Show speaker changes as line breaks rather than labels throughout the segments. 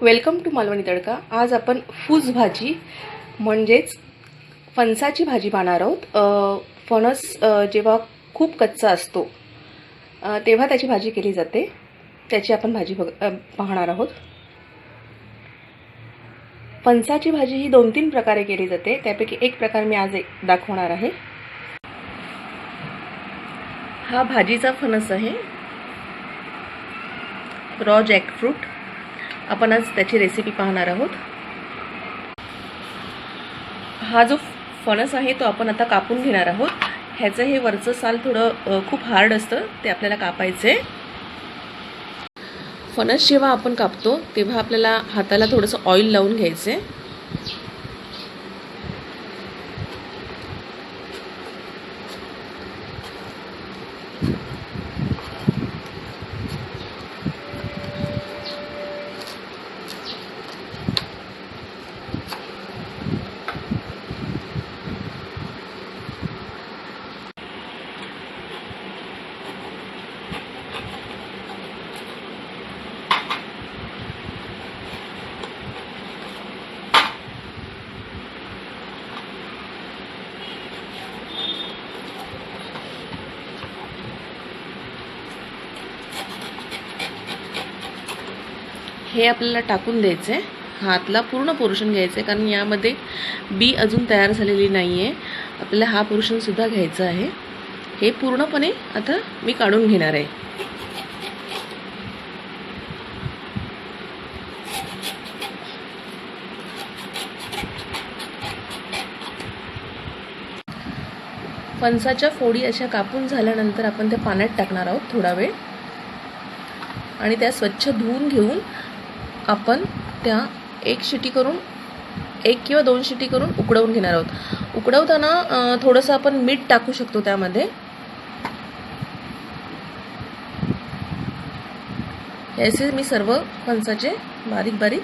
Welcome to Malvani तडका। आज आपण फूस भाजी म्हणजेच फणसाची भाजी पाहणार आहोत। फणस जेव्हा खूप कच्चा असतो तेव्हा त्याची भाजी केली जाते, त्याची आपण भाजी पाहणार आहोत। फणसाची भाजी ही 2-3 प्रकारे केली जाते, त्यापैकी एक प्रकार मी आज दाखवणार आहे। हा भाजीचा फणस आहे, रॉ जॅकफ्रूट। आपण आज त्याची रेसिपी पाहणार आहोत। हा जो फणस आहे तो आपण आता कापून घेणार आहोत। ह्याचं हे वरचं साल थोडं खूप हार्ड असतं, ते आपल्याला कापायचे। फणस जेव्हा आपण कापतो तेव्हा आपल्याला हाताला थोडंसं ऑइल लावून घ्यायचे। हे आपल्याला टाकून द्यायचे, हातला पूर्ण पोर्शन घ्यायचे, कारण यामध्ये बी अजून तयार झालेली नाहीये। आपल्याला हा पोर्शन सुद्धा घ्यायचा आहे। हे पूर्णपणे आता मी काढून घेणार आहे। फणसाच्या फोडी अशा कापून झाल्यानंतर आपण त्या पाण्यात टाकणार आहोत थोडा वेळ, आणि त्या स्वच्छ धुवून घेऊन आपण त्या एक किंवा 2 शिटी करून उकडवून घेणार आहोत। उकडवताना थोडंसं आपण मीठ टाकू शकतो त्यामध्ये। असे मी सर्व फणसाचे बारीक बारीक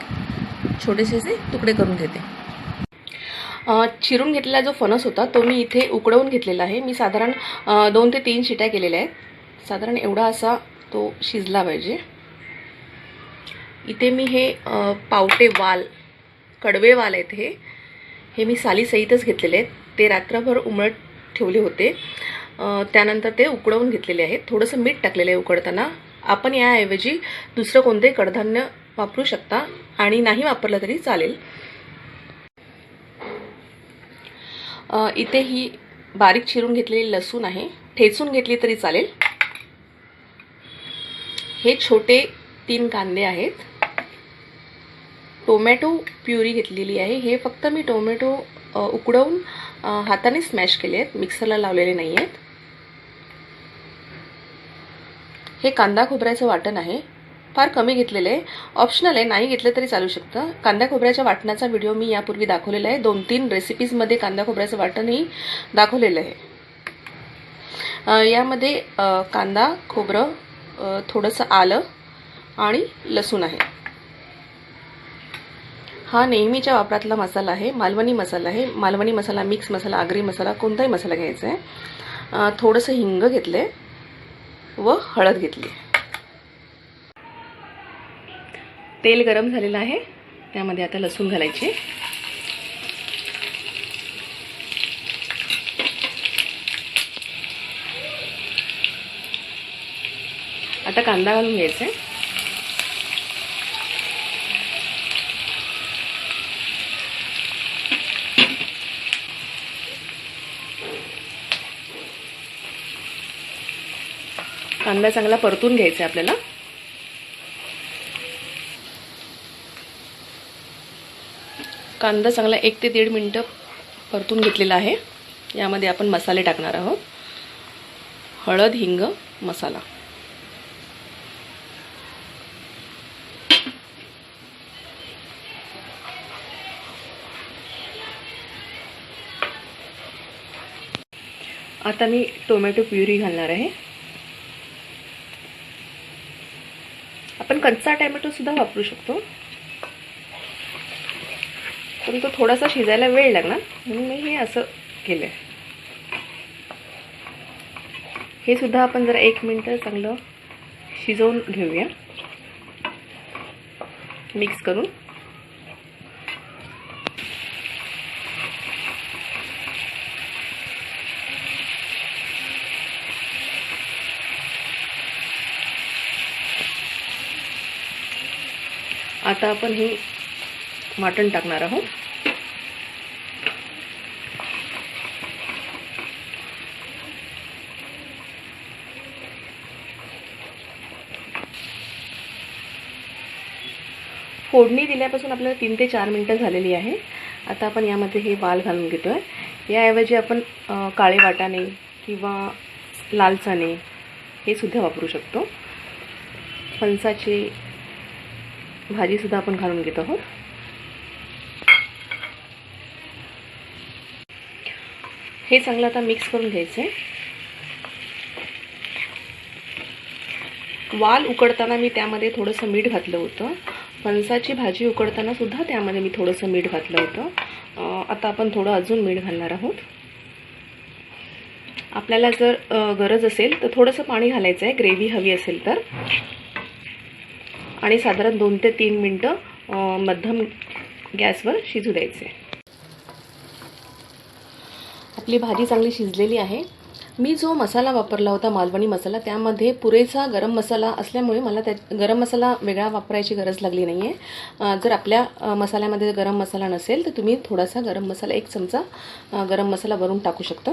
छोटेसे तुकडे करून घेते। चिरून घेतलेला जो फणस होता तो मी इथे उकडवून घेतलेला आहे। मी साधारण 2 ते 3 शिट्या केलेल्या आहेत। साधारण एवढा असा तो शिजला पाहिजे। इथे मी हे पावटे वाल, कडवे वाल आहेत, हे मी सालीसहितच घेतलेले आहेत। ते रात्रभर उमळत ठेवले होते, त्यानंतर ते उकडवून घेतलेले आहेत। थोडंसं मीठ टाकलेलं आहे उकडताना। आपण याऐवजी दुसरं कोणते कडधान्य वापरू शकता, आणि नाही वापरलं तरी चालेल। इथे ही बारीक चिरून घेतलेली लसूण आहे, ठेचून घेतली तरी चालेल। हे छोटे 3 कांदे आहेत। टोमॅटो प्युरी घेतलेली आहे। हे फक्त मी टोमॅटो उकडवून हाताने स्मॅश केले आहेत, मिक्सरला लावलेले नाही आहेत। हे कांदा खोबऱ्याचं वाटण आहे, फार कमी घेतलेलं आहे, ऑप्शनल आहे, नाही घेतलं तरी चालू शकतं। कांदा खोबऱ्याच्या वाटणाचा व्हिडिओ मी यापूर्वी दाखवलेला आहे। 2-3 रेसिपीजमध्ये कांदा खोबऱ्याचं वाटणही दाखवलेलं आहे। यामध्ये कांदा, खोबरं, थोडंसं आलं आणि लसूण आहे। हा नेहमीच्या वापरातला मसाला आहे, मालवणी मसाला आहे। मालवणी मसाला, मिक्स मसाला, आगरी मसाला, कोणताही मसाला घ्यायचा आहे। थोडंसं हिंग घेतले व हळद घेतली। तेल गरम झालेलं आहे, त्यामध्ये आता लसूण घालायचे। आता कांदा घालून घ्यायचा आहे। कांदा चांगला परतून घ्यायचा आहे आपल्याला। कांदा चांगला 1 ते 1.5 मिनिटं परतून घेतलेला आहे। यामध्ये आपण मसाले टाकणार आहोत, हळद, हिंग, मसाला। आता मी टोमॅटो प्युरी घालणार आहे। आपण कच्चा टोमॅटो सुद्धा वापरू शकतो, पण तो थोडासा शिजायला वेळ लागणार, म्हणून मी हे असं केलंय। हे सुद्धा आपण जरा 1 मिनिट चांगलं शिजवून घेऊया। मिक्स करून. आता आपण हे वाटण टाकणार आहोत. फोडणी दिल्यापासून आपल्याला 3 ते 4 मिनिटं झालेली आहे. आता आपण यामध्ये हे वाल घालून घेतो आहे. याऐवजी आपण काळे वाटाणे किंवा लाल चणे हे सुद्धा वापरू शकतो. फणसाची भाजीसुद्धा आपण घालून घेत आहोत. हे चांगलं आता मिक्स करून घ्यायचं आहे. वाल उकडताना मी त्यामध्ये थोडंसं मीठ घातलं होतं. फणसाची भाजी उकडताना सुद्धा त्यामध्ये मी थोडंसं मीठ घातलं होतं. आता आपण थोडं अजून मीठ घालणार आहोत. आपल्याला जर गरज असेल तर थोडंसं पाणी घालायचं आहे, ग्रेव्ही हवी असेल तर. आणि साधारण 2 ते 3 मिनटं मध्यम गॅसवर शिजू द्यायचे. आपली भाजी चांगली शिजलेली आहे. मी जो मसाला वापरला होता मालवणी मसाला, त्यामध्ये पुरेसा गरम मसाला असल्यामुळे मला गरम मसाला वेगळा वापरायची गरज लागली नाही आहे. जर आपल्या मसाल्यामध्ये गरम मसाला नसेल तर तुम्ही थोडासा गरम मसाला 1 चमचा गरम मसाला वरून टाकू शकता.